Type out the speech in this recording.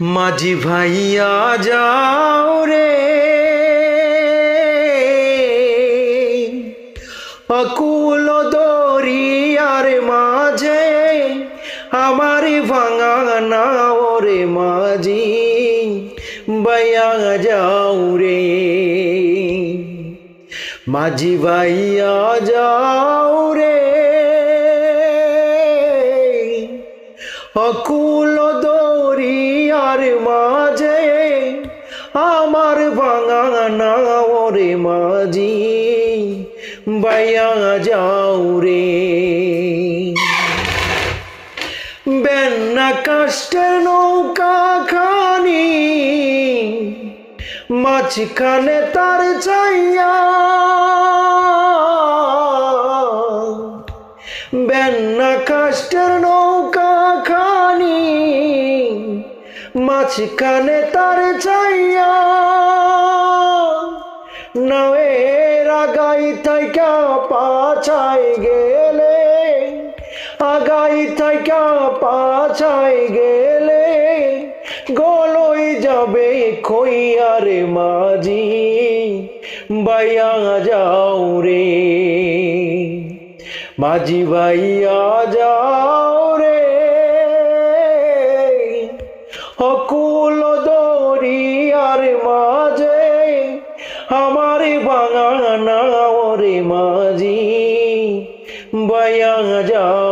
মাঝি ভাইয়া যাও রে অকুল দরিয়ার মাঝে আমার ভাঙা নাও রে মাঝি ভাইয়া যাও রে মাঝি ভাইয়া যাও রে অকুল দরিয়ার মাঝে আমার ভাঙা নাও রে মাঝি ভাইয়া যাও রে বেন্না কাষ্টের নৌকা খানি মাঝখানে তার চাইয়া বেন্না কাষ্টের নৌকা খানি মাঝখানে তার চাইয়া নাওয়ের আগাই থাইকা পাছায় গেলে আগাই থাইকা পাছায় গেলে গলই যাবে খইয়ারে মাঝি ভাইয়া যাও রে মাঝি ভাইয়া যাও রে অকুল দরিয়ার মাঝে আমার ভাঙা নাও রে মাঝি ভাইয়া যাও